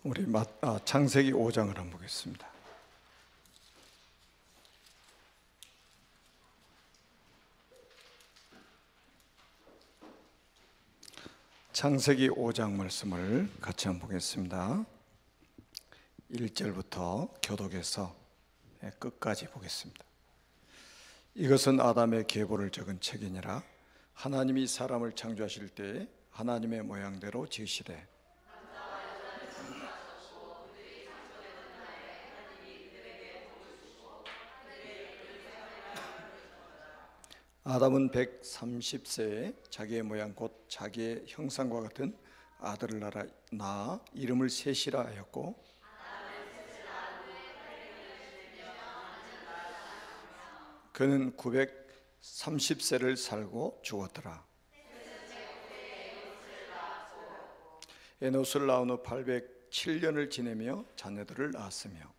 우리 창세기 5장을 한번 보겠습니다. 창세기 5장 말씀을 같이 한번 보겠습니다. 1절부터 교독해서 끝까지 보겠습니다. 이것은 아담의 계보를 적은 책이니라. 하나님이 사람을 창조하실 때 하나님의 모양대로 지으시되 아담은 130세에 자기의 모양 곧 자기의 형상과 같은 아들을 낳아 이름을 셋이라 하였고 그는 930세를 살고 죽었더라. 에노스를 낳은 후 807년을 지내며 자녀들을 낳았으며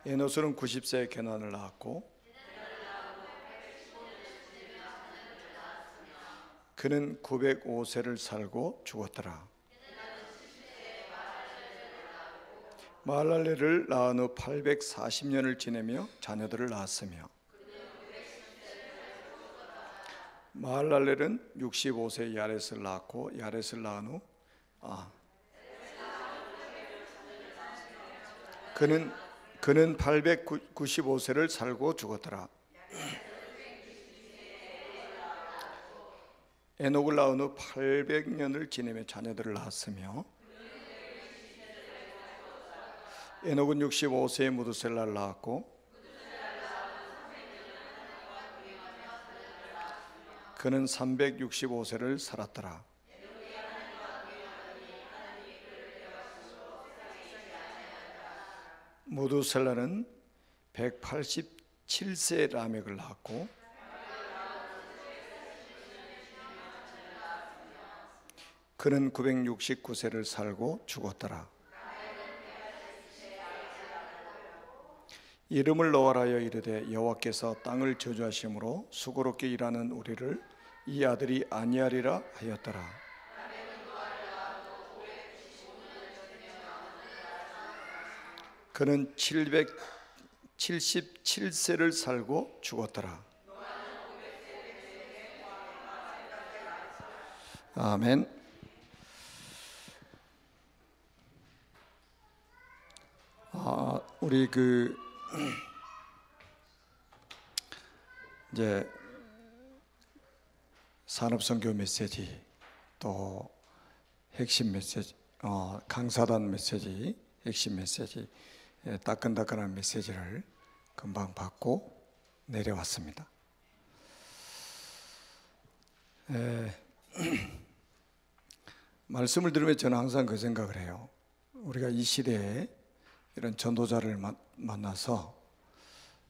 에노스는 90세에 게난을 낳았고 그는 905세를 살고 죽었더라. 마할랄렐을 낳은 후 840년을 지내며 자녀들을 낳았으며 마할랄렐은 65세에 야렛을 낳았고 야렛을 낳은 후 그는 895세를 살고 죽었더라. 에녹을 낳은 후 800년을 지내며 자녀들을 낳았으며 에녹은 65세에 무드셀라를 낳았고 그는 365세를 살았더라. 무드셀라는 187세에 라멕을 낳았고 그는 969세를 살고 죽었더라. 이름을 노아하여 이르되 여호와께서 땅을 저주하심으로 수고롭게 일하는 우리를 이 아들이 아니하리라 하였더라. 그는 777세를 살고 죽었더라. 아멘. 우리 이제 산업선교 메시지 또 핵심 메시지, 강사단 메시지, 핵심 메시지, 따끈따끈한 메시지를 금방 받고 내려왔습니다. 말씀을 들으면 저는 항상 그 생각을 해요. 우리가 이 시대에 이런 전도자를 만나서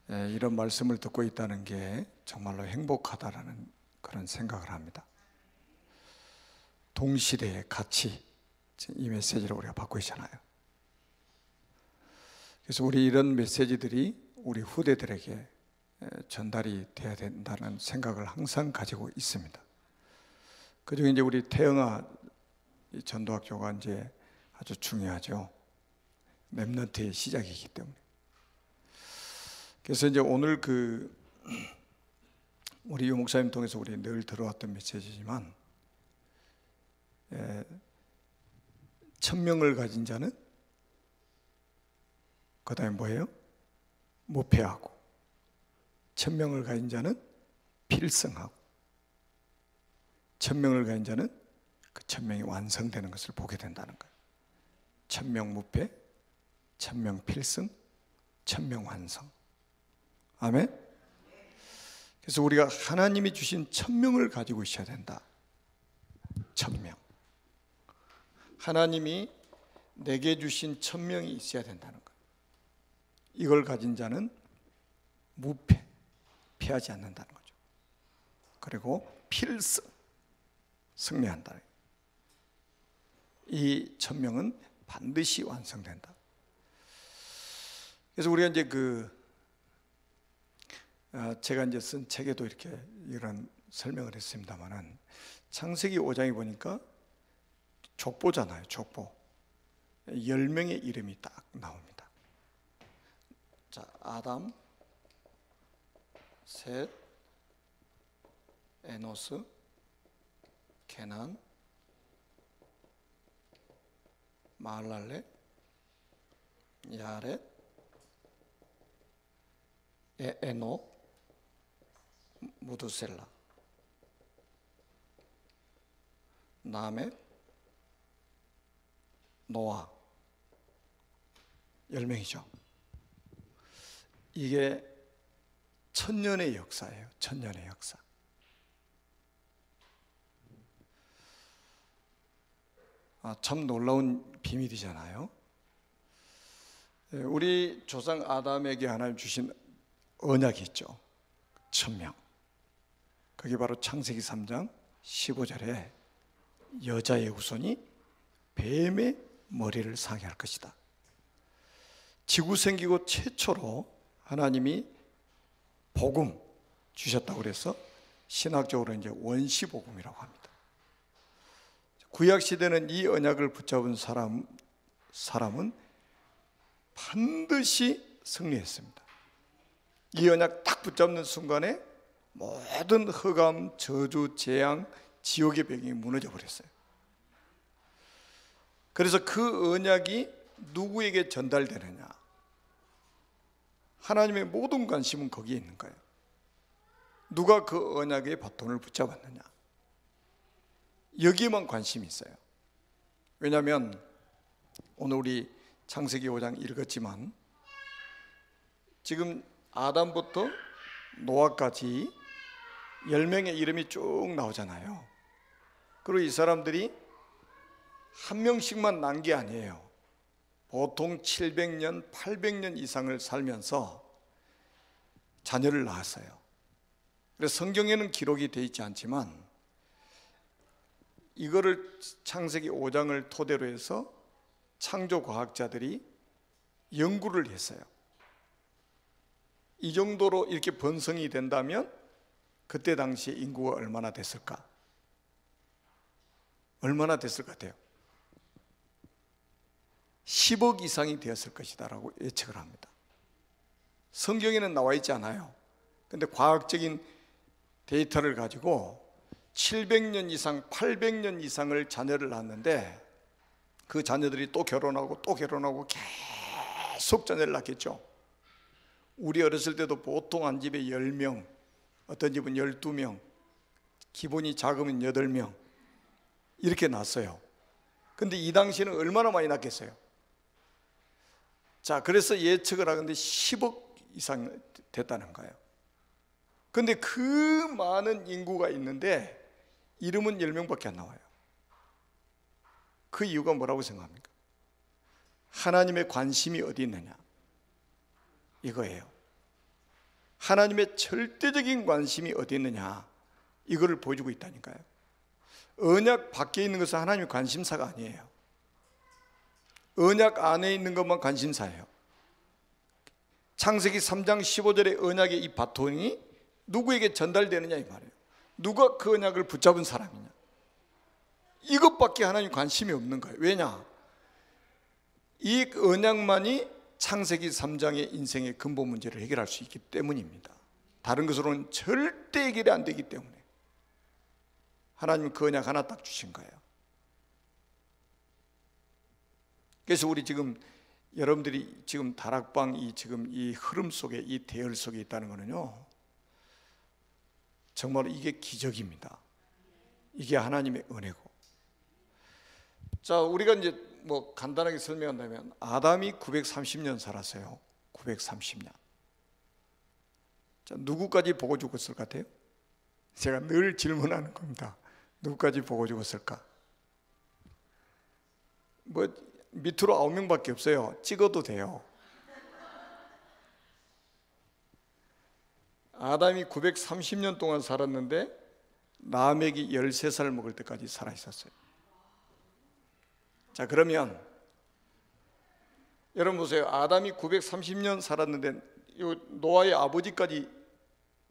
이런 말씀을 듣고 있다는 게 정말로 행복하다라는 그런 생각을 합니다. 동시대에 같이 이 메시지를 우리가 받고 있잖아요. 그래서 우리 이런 메시지들이 우리 후대들에게 전달이 돼야 된다는 생각을 항상 가지고 있습니다. 그중에 이제 우리 태영아 전도학교가 이제 아주 중요하죠. 렘넌트의 시작이기 때문에. 그래서 이제 오늘 우리 유 목사님 통해서 우리 늘 들어왔던 메시지지만 1000명을 가진 자는 그 다음에 뭐예요? 무패하고 1000명을 가진 자는 필승하고 1000명을 가진 자는 그 1000명이 완성되는 것을 보게 된다는 거예요. 1000명 무패, 1000명 필승, 1000명 완성. 아멘. 그래서 우리가 하나님이 주신 1000명을 가지고 있어야 된다. 1000명. 하나님이 내게 주신 1000명이 있어야 된다는 거예요. 이걸 가진 자는 무패, 패하지 않는다는 거죠. 그리고 필승, 승리한다. 이 1000명은 반드시 완성된다. 그래서 우리가 이제 제가 이제 쓴 책에도 이렇게 이런 설명을 했습니다만은 창세기 5장에 보니까 족보잖아요. 족보. 10명의 이름이 딱 나옵니다. 자, 아담, 셋, 에노스, 케난, 마할랄렛, 야렛, 에녹, 무두셀라, 라멕, 노아. 10명이죠. 이게 1000년의 역사예요. 1000년의 역사. 참 놀라운 비밀이잖아요. 우리 조상 아담에게 하나님 주신 언약이 있죠. 1000명. 그게 바로 창세기 3장 15절에 여자의 후손이 뱀의 머리를 상해 할 것이다. 지구 생기고 최초로 하나님이 복음 주셨다고 그래서 신학적으로 이제 원시복음이라고 합니다. 구약 시대는 이 언약을 붙잡은 사람은 반드시 승리했습니다. 이 언약 딱 붙잡는 순간에 모든 흑암, 저주, 재앙, 지옥의 벽이 무너져 버렸어요. 그래서 그 언약이 누구에게 전달되느냐? 하나님의 모든 관심은 거기에 있는 거예요. 누가 그 언약의 바톤을 붙잡았느냐? 여기에만 관심이 있어요. 왜냐하면 오늘 우리 창세기 5장 읽었지만 지금 아담부터 노아까지 10명의 이름이 쭉 나오잖아요. 그리고 이 사람들이 한 명씩만 난 게 아니에요. 보통 700년, 800년 이상을 살면서 자녀를 낳았어요. 그래서 성경에는 기록이 되어 있지 않지만 이거를 창세기 5장을 토대로 해서 창조과학자들이 연구를 했어요. 이 정도로 이렇게 번성이 된다면 그때 당시에 인구가 얼마나 됐을까? 얼마나 됐을 것 같아요? 10억 이상이 되었을 것이다 라고 예측을 합니다. 성경에는 나와 있지 않아요. 근데 과학적인 데이터를 가지고 700년 이상, 800년 이상을 자녀를 낳았는데 그 자녀들이 또 결혼하고 또 결혼하고 계속 자녀를 낳겠죠. 우리 어렸을 때도 보통 한 집에 10명, 어떤 집은 12명, 기본이 작으면 8명 이렇게 낳았어요. 근데 이 당시에는 얼마나 많이 낳겠어요? 자, 그래서 예측을 하는데 10억 이상 됐다는 거예요. 근데 그 많은 인구가 있는데 이름은 10명밖에 안 나와요. 그 이유가 뭐라고 생각합니까? 하나님의 관심이 어디 있느냐? 이거예요. 하나님의 절대적인 관심이 어디 있느냐? 이거를 보여주고 있다니까요. 언약 밖에 있는 것은 하나님의 관심사가 아니에요. 언약 안에 있는 것만 관심사예요. 창세기 3장 15절의 언약의 이 바톤이 누구에게 전달되느냐 이 말이에요. 누가 그 언약을 붙잡은 사람이냐? 이것밖에 하나님 관심이 없는 거예요. 왜냐? 이 언약만이 창세기 3장의 인생의 근본 문제를 해결할 수 있기 때문입니다. 다른 것으로는 절대 해결이 안 되기 때문에 하나님은 그 언약 하나 딱 주신 거예요. 그래서 우리 지금 여러분들이 지금 다락방 이 흐름 속에 이 대열 속에 있다는 거는요, 정말 이게 기적입니다. 이게 하나님의 은혜고. 자, 우리가 이제 뭐 간단하게 설명한다면 아담이 930년 살았어요. 930년. 자, 누구까지 보고 죽었을 것 같아요? 제가 늘 질문하는 겁니다. 누구까지 보고 죽었을까? 뭐 밑으로 9명밖에 없어요. 찍어도 돼요. 아담이 930년 동안 살았는데 라멕이 13살 먹을 때까지 살아 있었어요. 자, 그러면 여러분 보세요. 아담이 930년 살았는데 노아의 아버지까지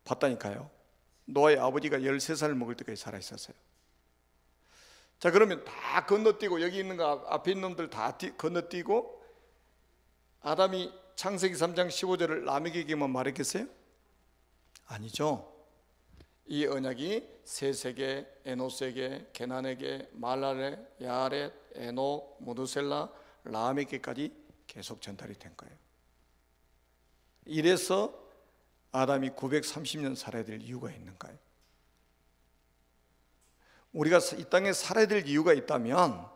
봤다니까요. 노아의 아버지가 13살 먹을 때까지 살아 있었어요. 자, 그러면 다 건너뛰고, 여기 있는 거 앞에 있는 놈들 다 건너뛰고 아담이 창세기 3장 15절을 라멕에게만 말했겠어요? 아니죠. 이 언약이 셋에게, 에노스에게, 게난에게, 말랄에, 야렛, 에노, 무드셀라, 라멕에게까지 계속 전달이 된 거예요. 이래서 아담이 930년 살아야 될 이유가 있는가요? 우리가 이 땅에 살아야 될 이유가 있다면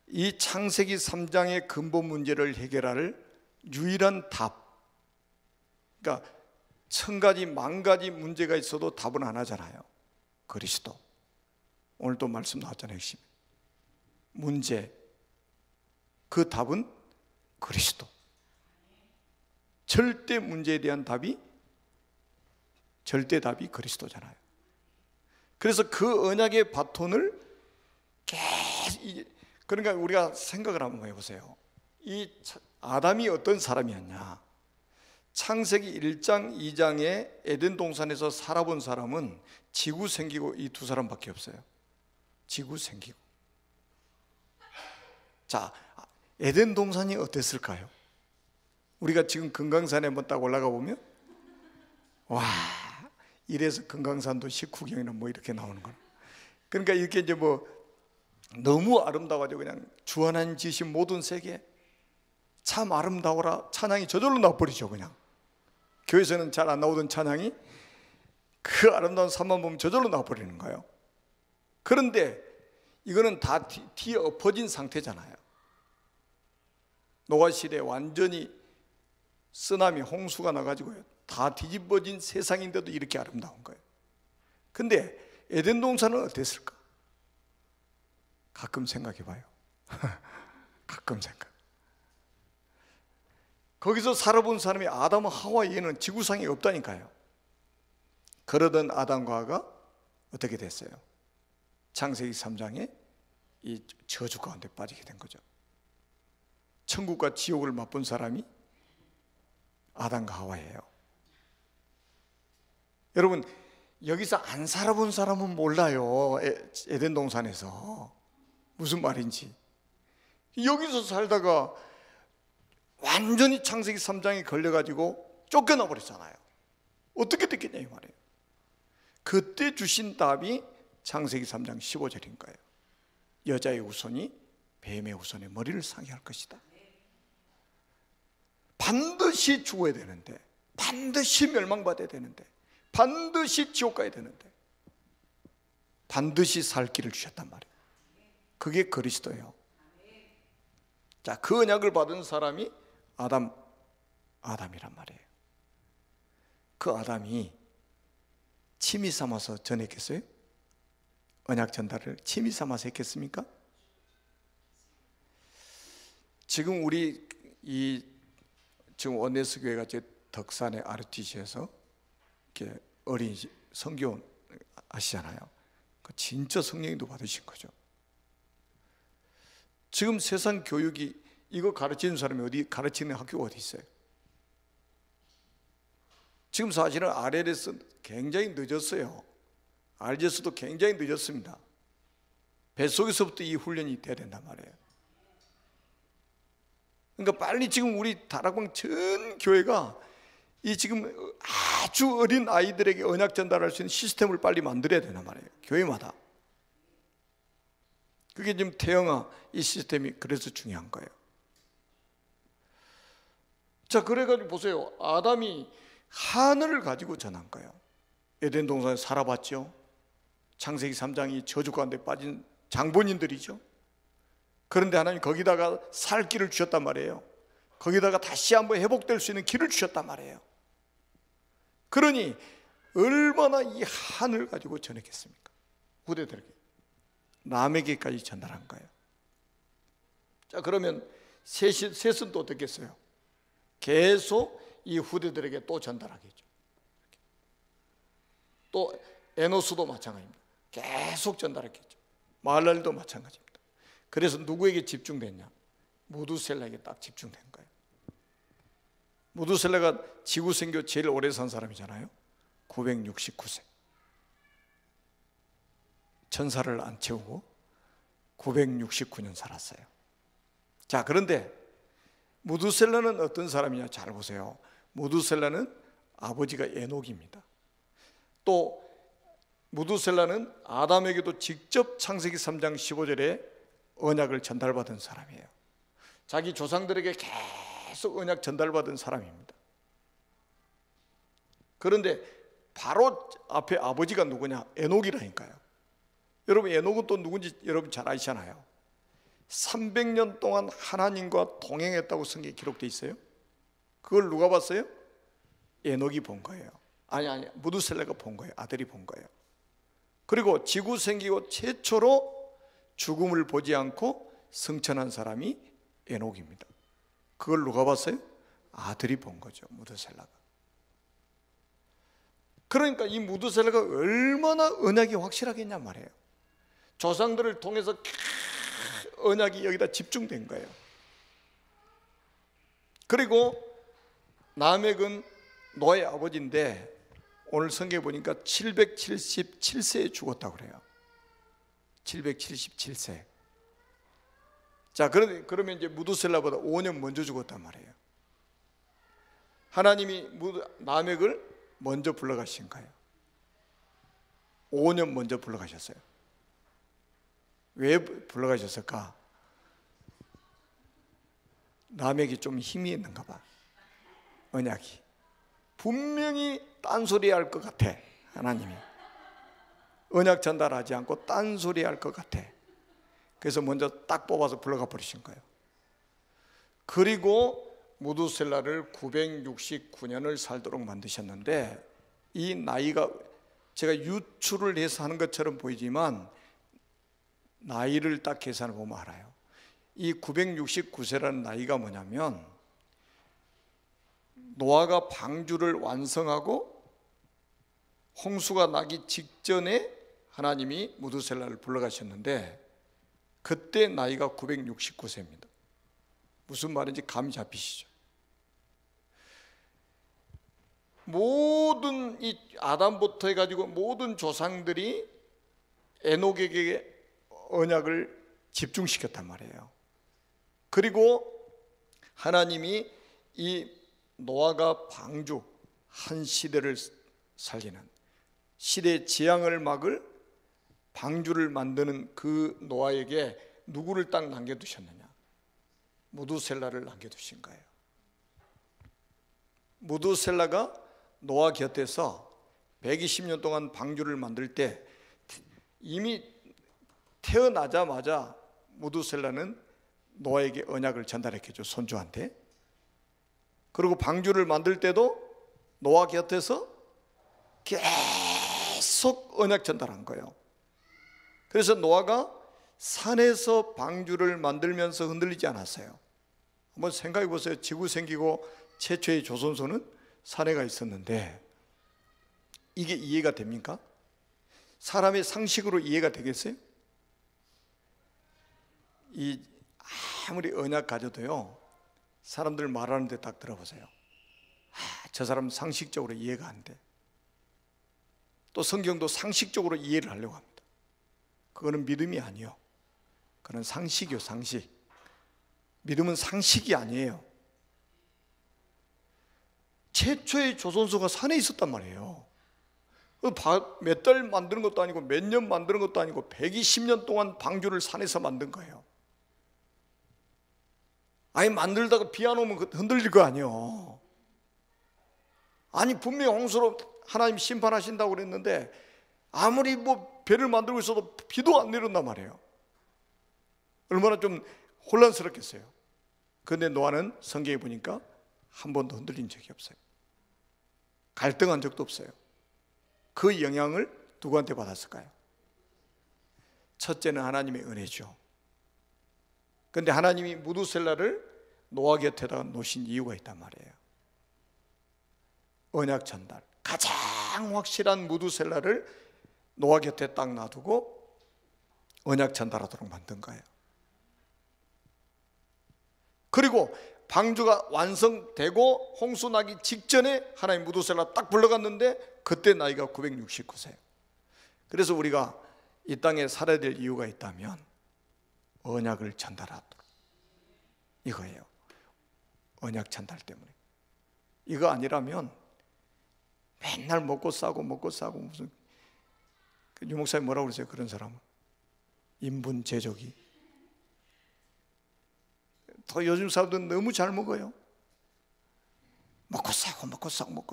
이 창세기 3장의 근본 문제를 해결할 유일한 답, 그러니까 1000가지 만가지 문제가 있어도 답은 안 하잖아요. 그리스도. 오늘 또 말씀 나왔잖아요. 핵심 문제, 그 답은 그리스도. 절대 문제에 대한 답이, 절대 답이 그리스도잖아요. 그래서 그 언약의 바톤을 계속, 그러니까 우리가 생각을 한번 해보세요. 이 아담이 어떤 사람이었냐? 창세기 1장 2장에 에덴 동산에서 살아본 사람은 지구 생기고 이 두 사람밖에 없어요. 지구 생기고. 자, 에덴 동산이 어땠을까요? 우리가 지금 금강산에 한번 딱 올라가 보면, 와, 이래서 금강산도 식후경이나 뭐 이렇게 나오는 거야. 그러니까 이렇게 이제 뭐 너무 아름다워가지고 그냥 주 하나님 지으신 모든 세계 참 아름다워라 찬양이 저절로 나와버리죠. 그냥 교회에서는 잘 안 나오던 찬양이 그 아름다운 산만 보면 저절로 나와버리는 거예요. 그런데 이거는 다 뒤엎어진 상태잖아요. 노아 시대에 완전히 쓰나미, 홍수가 나가지고요, 다 뒤집어진 세상인데도 이렇게 아름다운 거예요. 근데 에덴 동산은 어땠을까? 가끔 생각해 봐요. 가끔 생각. 거기서 살아본 사람이 아담과 하와 이외에는 지구상에 없다니까요. 그러던 아담과 하와가 어떻게 됐어요? 창세기 3장에 이 저주 가운데 빠지게 된 거죠. 천국과 지옥을 맛본 사람이 아담과 하와예요. 여러분, 여기서 안 살아본 사람은 몰라요. 에덴 동산에서 무슨 말인지. 여기서 살다가 완전히 창세기 3장에 걸려가지고 쫓겨나 버렸잖아요. 어떻게 됐겠냐 이 말이에요. 그때 주신 답이 창세기 3장 15절인 거예요. 여자의 후손이 뱀의 후손의 머리를 상해할 것이다. 반드시 죽어야 되는데, 반드시 멸망받아야 되는데, 반드시 지옥 가야 되는데 반드시 살 길을 주셨단 말이에요. 그게 그리스도예요. 자, 그 언약을 받은 사람이 아담이란 말이에요. 그 아담이 취미 삼아서 전했겠어요? 언약 전달을 취미 삼아서 했겠습니까? 지금 우리 지금 원네스 교회가 제 덕산의 RTC에서 이렇게 어린 성교 아시잖아요. 진짜 성령님도 받으신 거죠. 지금 세상 교육이 이거 가르치는 사람이 어디, 가르치는 학교가 어디 있어요? 지금 사실은 RLS 굉장히 늦었어요. RGS도 굉장히 늦었습니다. 뱃속에서부터 이 훈련이 돼야 된단 말이에요. 그러니까 빨리 지금 우리 다락방 전 교회가 이 지금 아주 어린 아이들에게 언약 전달할 수 있는 시스템을 빨리 만들어야 된단 말이에요. 교회마다. 그게 지금 태영아 이 시스템이 그래서 중요한 거예요. 자, 그래가지고 보세요. 아담이 하늘을 가지고 전한 거예요. 에덴 동산에 살아봤죠. 창세기 3장이 저주 가운데 빠진 장본인들이죠. 그런데 하나님 거기다가 살 길을 주셨단 말이에요. 거기다가 다시 한번 회복될 수 있는 길을 주셨단 말이에요. 그러니 얼마나 이 하늘을 가지고 전했겠습니까? 후대들에게, 남에게까지 전달한 거예요. 자, 그러면 셋은 또 어떻게 했어요? 계속 이 후대들에게 또 전달하겠죠. 또 에노스도 마찬가지입니다. 계속 전달했겠죠. 마할랄도 마찬가지입니다. 그래서 누구에게 집중됐냐? 무두셀라에게 딱 집중된 거예요. 무두셀라가 지구 생교 제일 오래 산 사람이잖아요. 969세. 천사를 안 채우고 969년 살았어요. 자, 그런데 무두셀라는 어떤 사람이냐? 잘 보세요. 무두셀라는 아버지가 에녹입니다. 또 무두셀라는 아담에게도 직접 창세기 3장 15절에 언약을 전달받은 사람이에요. 자기 조상들에게 계속 언약 전달받은 사람입니다. 그런데 바로 앞에 아버지가 누구냐? 에녹이라니까요. 여러분, 에녹은 또 누군지 여러분 잘 아시잖아요. 300년 동안 하나님과 동행했다고 성경에 기록되어 있어요. 그걸 누가 봤어요? 에녹이 본 거예요. 아니, 무두셀라가 본 거예요. 아들이 본 거예요. 그리고 지구 생기고 최초로 죽음을 보지 않고 승천한 사람이 에녹입니다. 그걸 누가 봤어요? 아들이 본 거죠, 무두셀라가. 그러니까 이 무두셀라가 얼마나 언약이 확실하겠냐 말이에요. 조상들을 통해서 언약이 여기다 집중된 거예요. 그리고 라멕은 노아의 아버지인데 오늘 성경에 보니까 777세에 죽었다고 그래요. 777세. 자, 그러면 이제 무두셀라보다 5년 먼저 죽었단 말이에요. 하나님이 라멕을 먼저 불러가신 거예요. 5년 먼저 불러가셨어요. 왜 불러가셨을까? 라멕이 좀 힘이 있는가 봐. 언약이 분명히 딴소리 할 것 같아. 하나님이 언약 전달하지 않고 딴소리 할 것 같아. 그래서 먼저 딱 뽑아서 불러가 버리신 거예요. 그리고 무두셀라를 969년을 살도록 만드셨는데, 이 나이가 제가 유추를 해서 하는 것처럼 보이지만 나이를 딱 계산해 보면 알아요. 이 969세라는 나이가 뭐냐면 노아가 방주를 완성하고 홍수가 나기 직전에 하나님이 무두셀라를 불러가셨는데, 그때 나이가 969세입니다. 무슨 말인지 감이 잡히시죠? 모든 이 아담부터 해가지고 모든 조상들이 에녹에게 언약을 집중시켰단 말이에요. 그리고 하나님이 이 노아가 방주 한 시대를 살리는 시대의 재앙을 막을 방주를 만드는 그 노아에게 누구를 딱 남겨두셨느냐? 무두셀라를 남겨두신 거예요. 무두셀라가 노아 곁에서 120년 동안 방주를 만들 때 이미 태어나자마자 무두셀라는 노아에게 언약을 전달했겠죠, 손주한테. 그리고 방주를 만들 때도 노아 곁에서 계속 언약 전달한 거예요. 그래서 노아가 산에서 방주를 만들면서 흔들리지 않았어요. 한번 생각해 보세요. 지구 생기고 최초의 조선소는 산에 가 있었는데 이게 이해가 됩니까? 사람의 상식으로 이해가 되겠어요? 이 아무리 언약 가져도요, 사람들 말하는데 딱 들어보세요. 저 사람 상식적으로 이해가 안 돼. 또 성경도 상식적으로 이해를 하려고 합니다. 그거는 믿음이 아니에요. 그건 상식이요, 상식. 믿음은 상식이 아니에요. 최초의 조선소가 산에 있었단 말이에요. 몇 달 만드는 것도 아니고 몇 년 만드는 것도 아니고 120년 동안 방주를 산에서 만든 거예요. 아니, 만들다가 비 안 오면 흔들릴 거 아니에요. 아니, 분명히 홍수로 하나님 심판하신다고 그랬는데 아무리 뭐 배를 만들고 있어도 비도 안 내린단 말이에요. 얼마나 좀 혼란스럽겠어요. 그런데 노아는 성경에 보니까 한 번도 흔들린 적이 없어요. 갈등한 적도 없어요. 그 영향을 누구한테 받았을까요? 첫째는 하나님의 은혜죠. 그런데 하나님이 무두셀라를 노아 곁에다가 놓으신 이유가 있단 말이에요. 언약 전달. 가장 확실한 무두셀라를 노아 곁에 딱 놔두고 언약 전달하도록 만든 거예요. 그리고 방주가 완성되고 홍수 나기 직전에 하나님 무두셀라 딱 불러갔는데 그때 나이가 969세예요. 그래서 우리가 이 땅에 살아야 될 이유가 있다면 언약을 전달하도록, 이거예요. 언약 전달 때문에. 이거 아니라면 맨날 먹고 싸고 무슨, 유목사님 뭐라고 그러세요? 그런 사람은 인분 제조기. 더 요즘 사람들은 너무 잘 먹어요. 먹고 싸고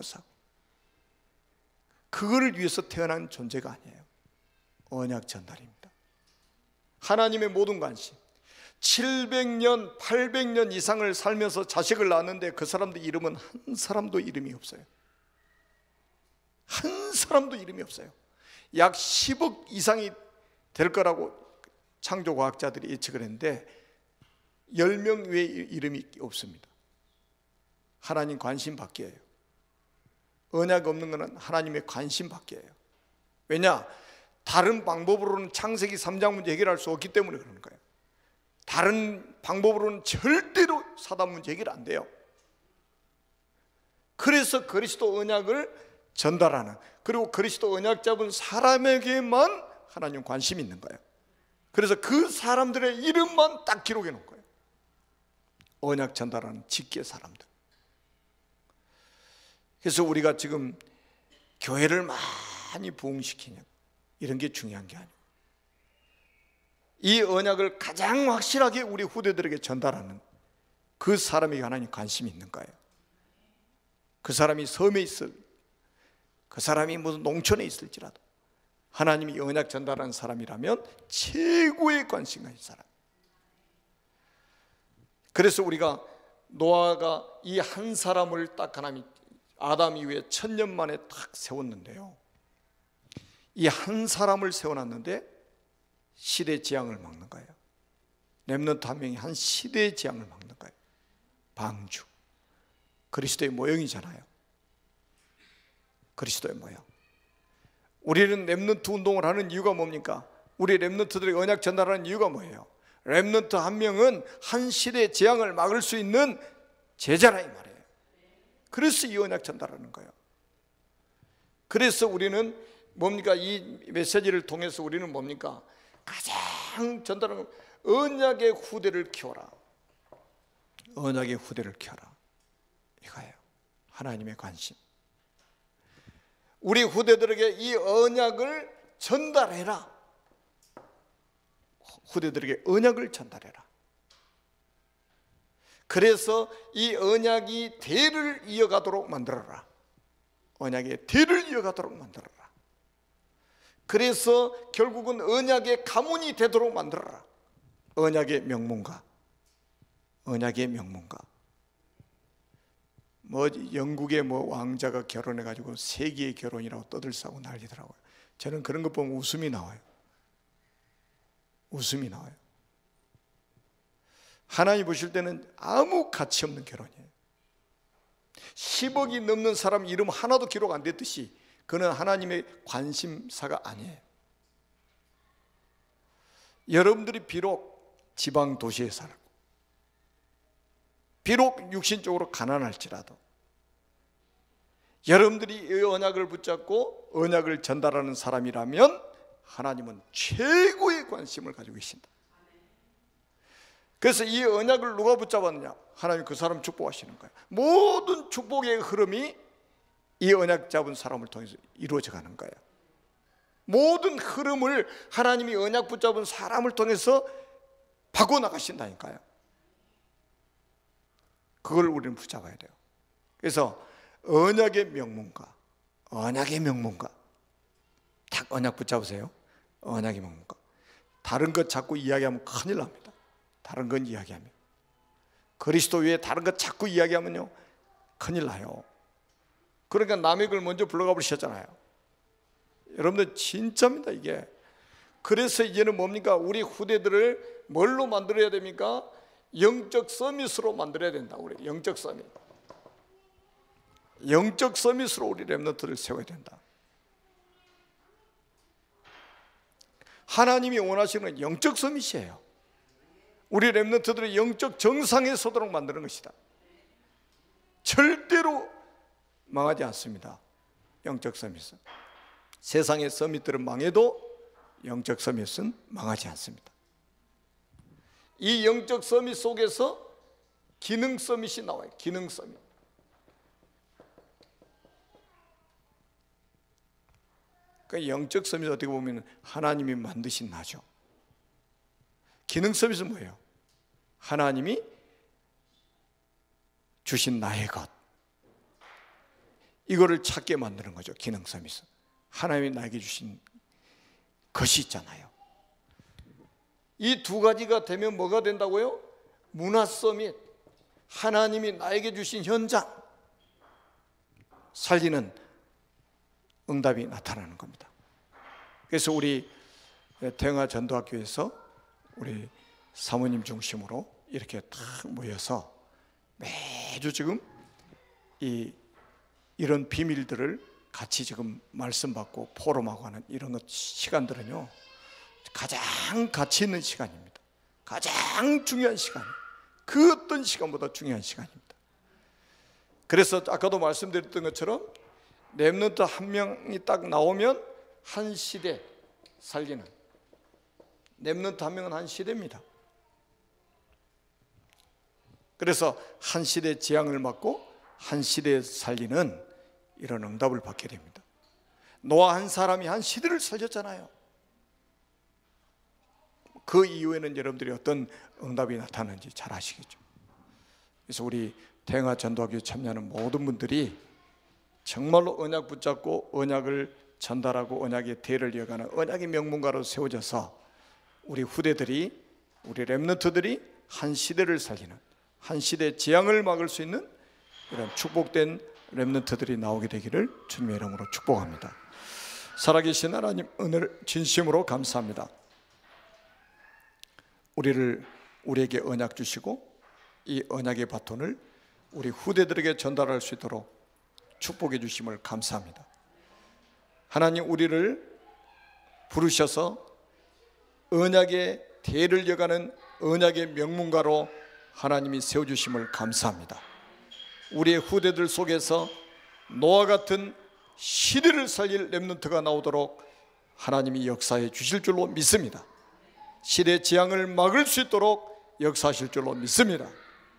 그거를 위해서 태어난 존재가 아니에요. 언약 전달입니다. 하나님의 모든 관심. 700년 800년 이상을 살면서 자식을 낳았는데 그 사람들 이름은 한 사람도 이름이 없어요. 한 사람도 이름이 없어요. 약 10억 이상이 될 거라고 창조과학자들이 예측을 했는데 10명 외에 이름이 없습니다. 하나님 관심 밖이에요. 언약 없는 것은 하나님의 관심 밖이에요. 왜냐? 다른 방법으로는 창세기 3장 문제 해결할 수 없기 때문에 그러는 거예요. 다른 방법으로는 절대로 사단 문제 해결 안 돼요. 그래서 그리스도 언약을 전달하는, 그리고 그리스도 언약 잡은 사람에게만 하나님 관심이 있는 거예요. 그래서 그 사람들의 이름만 딱 기록해 놓은 거예요. 언약 전달하는 직계 사람들. 그래서 우리가 지금 교회를 많이 부흥시키냐, 이런 게 중요한 게 아니고, 이 언약을 가장 확실하게 우리 후대들에게 전달하는 그 사람에게 하나님 관심이 있는 거예요. 그 사람이 섬에 있을, 그 사람이 무슨 농촌에 있을지라도 하나님이 언약 전달하는 사람이라면 최고의 관심 가진 사람. 그래서 우리가 노아가 이 한 사람을 딱 하나님이 아담 이후에 1000년 만에 딱 세웠는데요, 이 한 사람을 세워놨는데 시대 재앙을 막는 거예요. 렘넌트 한 명이 한 시대의 재앙을 막는 거예요. 방주. 그리스도의 모형이잖아요. 그리스도의 모형. 우리는 렘넌트 운동을 하는 이유가 뭡니까? 우리 렘넌트들의 언약 전달하는 이유가 뭐예요? 렘넌트 한 명은 한 시대의 재앙을 막을 수 있는 제자라 이 말이에요. 그래서 이 언약 전달하는 거예요. 그래서 우리는 뭡니까? 이 메시지를 통해서 우리는 뭡니까? 가장 전달하는 언약의 후대를 키워라. 언약의 후대를 키워라. 이거예요. 하나님의 관심. 우리 후대들에게 이 언약을 전달해라. 후대들에게 언약을 전달해라. 그래서 이 언약이 대를 이어가도록 만들어라. 언약의 대를 이어가도록 만들어라. 그래서 결국은 언약의 가문이 되도록 만들어라. 언약의 명문가. 언약의 명문가. 뭐 영국의 뭐 왕자가 결혼해가지고 세계의 결혼이라고 떠들싸고 난리더라고요. 저는 그런 것 보면 웃음이 나와요. 웃음이 나와요. 하나님 보실 때는 아무 가치 없는 결혼이에요. 10억이 넘는 사람 이름 하나도 기록 안 됐듯이 그는 하나님의 관심사가 아니에요. 여러분들이 비록 지방 도시에 살고 비록 육신적으로 가난할지라도 여러분들이 이 언약을 붙잡고 언약을 전달하는 사람이라면 하나님은 최고의 관심을 가지고 계신다. 그래서 이 언약을 누가 붙잡았느냐? 하나님 그 사람 축복하시는 거예요. 모든 축복의 흐름이 이 언약 잡은 사람을 통해서 이루어져 가는 거예요. 모든 흐름을 하나님이 언약 붙잡은 사람을 통해서 바꿔나가신다니까요. 그걸 우리는 붙잡아야 돼요. 그래서 언약의 명문가, 언약의 명문가, 딱 언약 붙잡으세요. 언약의 명문가. 다른 것 자꾸 이야기하면 큰일 납니다. 다른 건 이야기하면, 그리스도 외에 다른 것 자꾸 이야기하면요 큰일 나요. 그러니까 남의 걸 먼저 불러가 버리셨잖아요. 여러분들 진짜입니다 이게. 그래서 이제는 뭡니까? 우리 후대들을 뭘로 만들어야 됩니까? 영적 서밋으로 만들어야 된다. 우리 영적 서밋, 영적 서밋으로 우리 렘넌트를 세워야 된다. 하나님이 원하시는 영적 서밋이에요. 우리 렘넌트들의 영적 정상에 서도록 만드는 것이다. 절대로 망하지 않습니다. 영적 서밋은. 세상의 서밋들은 망해도 영적 서밋은 망하지 않습니다. 이 영적 서밋 속에서 기능 서밋이 나와요. 기능 서밋. 그러니까 영적 서밋 어떻게 보면 하나님이 만드신 나죠. 기능 서밋은 뭐예요? 하나님이 주신 나의 것, 이거를 찾게 만드는 거죠. 기능 서밋은 하나님이 나에게 주신 것이 있잖아요. 이 두 가지가 되면 뭐가 된다고요? 문화 서밋, 하나님이 나에게 주신 현장 살리는 응답이 나타나는 겁니다. 그래서 우리 대흥화 전도학교에서 우리 사모님 중심으로 이렇게 딱 모여서 매주 지금 이런 비밀들을 같이 지금 말씀 받고 포럼하고 하는 이런 시간들은요, 가장 가치 있는 시간입니다. 가장 중요한 시간, 그 어떤 시간보다 중요한 시간입니다. 그래서 아까도 말씀드렸던 것처럼 렘넌트 한 명이 딱 나오면 한 시대 살리는, 렘넌트 한 명은 한 시대입니다. 그래서 한 시대 재앙을 막고 한 시대 살리는 이런 응답을 받게 됩니다. 노아 한 사람이 한 시대를 살렸잖아요. 그 이후에는 여러분들이 어떤 응답이 나타나는지 잘 아시겠죠. 그래서 우리 대흥화 전도학교에 참여하는 모든 분들이 정말로 언약 붙잡고 언약을 전달하고 언약의 대를 이어가는 언약의 명문가로 세워져서 우리 후대들이, 우리 렘넌트들이 한 시대를 살리는, 한 시대 재앙을 막을 수 있는 이런 축복된 렘넌트들이 나오게 되기를 주님의 이름으로 축복합니다. 살아계신 하나님, 은혜를 진심으로 감사합니다. 우리에게 언약 주시고 이 언약의 바톤을 우리 후대들에게 전달할 수 있도록 축복해 주심을 감사합니다. 하나님, 우리를 부르셔서 언약의 대를 이어가는 언약의 명문가로 하나님이 세워주심을 감사합니다. 우리의 후대들 속에서 노아 같은 시대를 살릴 렘넌트가 나오도록 하나님이 역사해 주실 줄로 믿습니다. 시대 재앙을 막을 수 있도록 역사하실 줄로 믿습니다.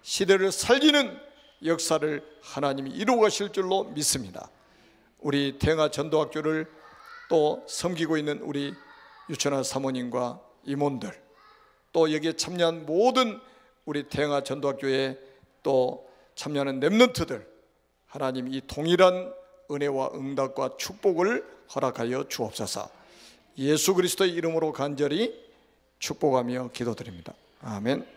시대를 살리는 역사를 하나님이 이루어 가실 줄로 믿습니다. 우리 대흥화 전도학교를 또 섬기고 있는 우리 유천아 사모님과 임원들, 또 여기에 참여한 모든 우리 대흥화 전도학교에 또 참여하는 렘넌트들, 하나님 이 동일한 은혜와 응답과 축복을 허락하여 주옵소서. 예수 그리스도의 이름으로 간절히 축복하며 기도드립니다. 아멘.